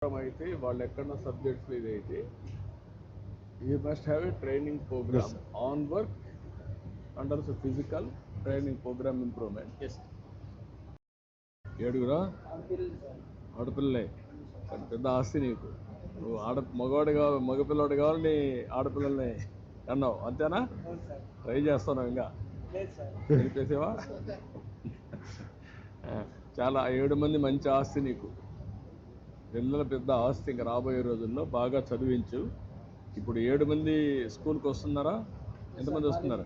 అయితే వాళ్ళు ఎక్కడ సబ్జెక్ట్స్ ఇదైతే you must have a training program on work under physical training program improvement. ఏడుగురా ఆడపిల్లలే, పెద్ద ఆస్తి నీకు. నువ్వు మగవాడు కావాలి, మగపిల్లవాడు కావాలి, నీ ఆడపిల్లల్ని అన్నావు అంతేనా? ట్రై చేస్తున్నావు ఇంకా తెలిపేసేవా? చాలా 7 మంది మంచి ఆస్తి నీకు, పిల్లల పెద్ద ఆస్తి. ఇంకా రాబోయే రోజుల్లో బాగా చదివించు. ఇప్పుడు 7 మంది స్కూల్కి వస్తున్నారా? ఎంతమంది వస్తున్నారు?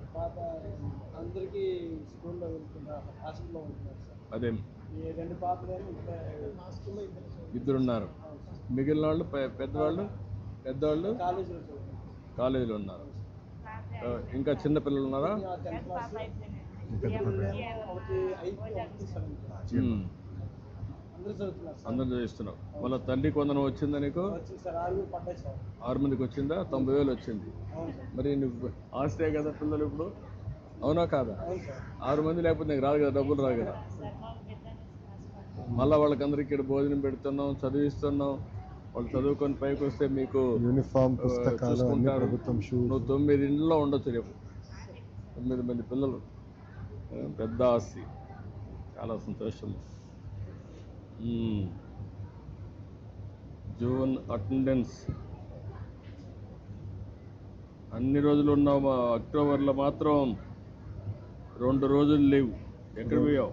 అదే ఇద్దరున్నారు. మిగిలిన వాళ్ళు పెద్దవాళ్ళు కాలేజీలో ఉన్నారు. ఇంకా చిన్న పిల్లలు ఉన్నారా? అందరూ చదివిస్తున్నావు. మళ్ళీ తల్లి కొందరు వచ్చిందా నీకు? 6 మందికి వచ్చిందా? 90,000 వచ్చింది. మరి నువ్వు ఆస్తే కదా పిల్లలు ఇప్పుడు, అవునా కాదా? 6 మంది లేకపోతే నీకు రాదు కదా, డబ్బులు రాదు కదా. మళ్ళీ వాళ్ళకందరికి ఇక్కడ భోజనం పెడుతున్నాం, చదివిస్తున్నాం. వాళ్ళు చదువుకొని పైకి వస్తే మీకు యూనిఫామ్, చూసుకుంటారు. నువ్వు 9 ఇంట్లో ఉండొచ్చు రేపు. 9 మంది పిల్లలు, పెద్ద ఆస్తి. చాలా సంతోషం. జూన్ అటెండెన్స్ అన్ని రోజులు ఉన్నావు. అక్టోబర్లో మాత్రం 2 రోజులు లేవు. ఎక్కడ పోయావు?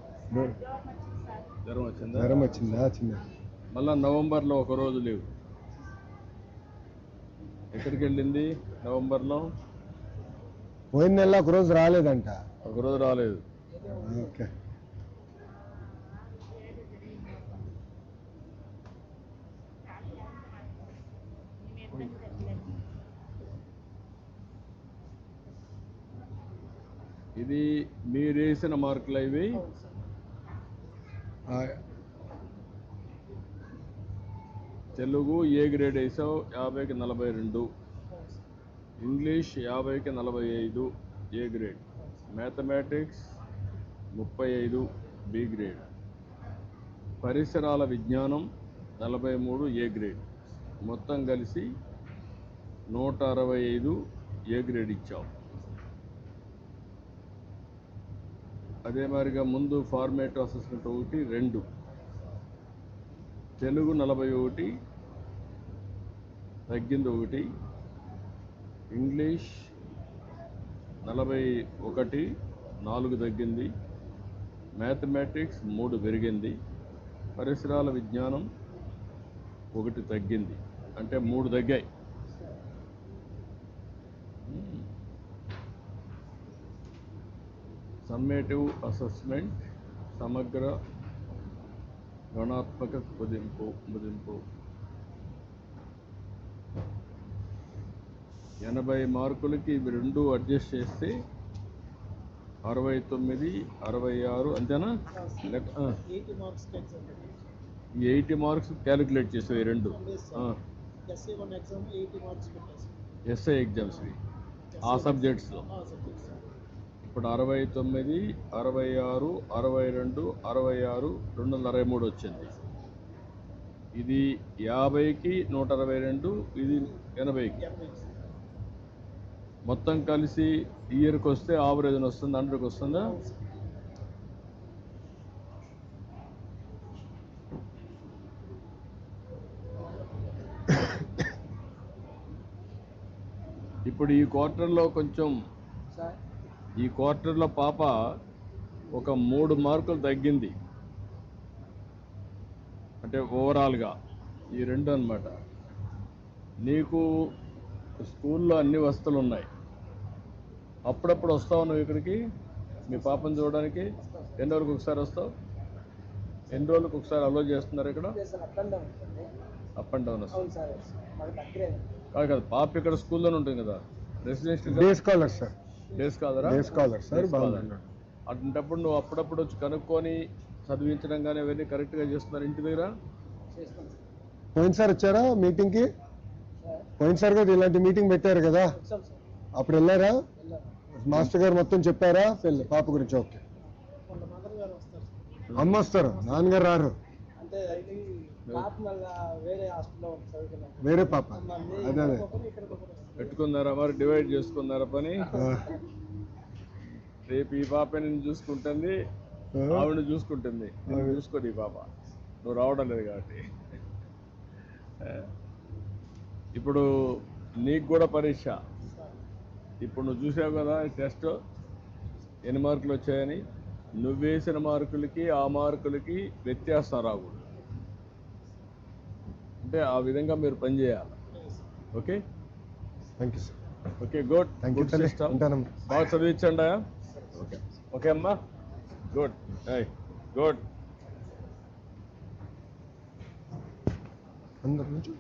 జ్వరం వచ్చిందా? మళ్ళా నవంబర్లో 1 రోజు లేవు. ఎక్కడికి వెళ్ళింది నవంబర్లో? పోయిన నెల 1 రోజు రాలేదంట. 1 రోజు రాలేదు. ఓకే. ఇది మీరు వేసిన మార్కులు ఇవి. తెలుగు ఏ గ్రేడ్ వేసావు? 50కి 42. ఇంగ్లీష్ 50కి 45 A grade. Mathematics 35 B grade. పరిసరాల విజ్ఞానం 43 ఏ గ్రేడ్. మొత్తం కలిసి 165 ఏ గ్రేడ్ ఇచ్చావు. అదే మాదిరిగా ముందు ఫార్మేటివ్ అసెస్మెంట్ 1, 2. తెలుగు 41 తగ్గింది 1. ఇంగ్లీష్ 41 4 తగ్గింది. మ్యాథమెటిక్స్ 3 పెరిగింది. పరిసరాల విజ్ఞానం 1 తగ్గింది. అంటే 3 తగ్గాయి. సమ్మేటివ్ అసెస్మెంట్ సమగ్ర గణాత్మక కుదింపు 80 మార్కులకి ఇవి 2 అడ్జస్ట్ చేస్తే 69, 66 అంతేనా? 80 మార్క్స్ క్యాలిక్యులేట్ చేసేవి 2 ఎస్ఐ ఎగ్జామ్స్వి ఆ సబ్జెక్ట్స్లో. ఇప్పుడు 69, 66, 62, 66, 223 వచ్చింది. ఇది 50కి 122, ఇది 80కి. మొత్తం కలిసి ఇయర్కి వస్తే ఆవరేజ్ వస్తుంది, 100కి వస్తుందా? ఇప్పుడు ఈ క్వార్టర్లో పాప ఒక 3 మార్కులు తగ్గింది. అంటే ఓవరాల్గా ఈ 2 అన్నమాట. నీకు స్కూల్లో అన్ని వసతులు ఉన్నాయి. అప్పుడప్పుడు వస్తావు నువ్వు ఇక్కడికి మీ పాపను చూడడానికి. ఎన్ని రోజులకు ఒకసారి వస్తావు? ఎన్ని రోజులకు ఒకసారి అలో చేస్తున్నారు ఇక్కడ? అప్ అండ్ డౌన్ వస్తుంది కాదు. పాప ఇక్కడ స్కూల్లోనే ఉంటుంది కదా. Residential day scholar sir. Day scholar sir. అటువంటిప్పుడు నువ్వు అప్పుడప్పుడు వచ్చి కనుక్కొని చదివించడం కానీ అవన్నీ కరెక్ట్గా చేస్తున్నారు ఇంటి దగ్గర? పోయినసారి వచ్చారా మీటింగ్కి? పోయినసారి కదా ఇలాంటి మీటింగ్ పెట్టారు కదా, అప్పుడు వెళ్ళారా? మాస్టర్ గారు మొత్తం చెప్పారా పాప గురించి? ఓకే. అమ్మ వస్తారు, నాన్నగారు రారు. పాప మళ్ళా వేరే హాస్టల్లో చదువుకున్నాను. వేరే పాప అదే అదే పెట్టుకున్నారా మరి? డివైడ్ చేసుకున్నారా పని? ఆ, రేపు ఈ పాప నేను చూసుకుంటుంది, ఆ, ఆవిడ చూసుకుంటుంది. నేను చూసుకోదు ఈ పాప, నువ్వు రావడం లేదు కాబట్టి. ఇప్పుడు నీకు కూడా పరీక్ష. ఇప్పుడు నువ్వు చూసావు కదా ఈ టెస్ట్ ఎన్ని మార్కులు వచ్చాయని. నువ్వు వేసిన మార్కులకి ఆ మార్కులకి వ్యత్యాసం రాకూడదు. అంటే ఆ విధంగా మీరు పనిచేయాలి. Okay thank you sir. Okay good. Thank you good తల్లి, సిస్టమ్. ఉంటానమ్మా. బాగా చదివించండి. ఓకే ఓకే అమ్మా, గుడ్ గుడ్. అందరి నుంచి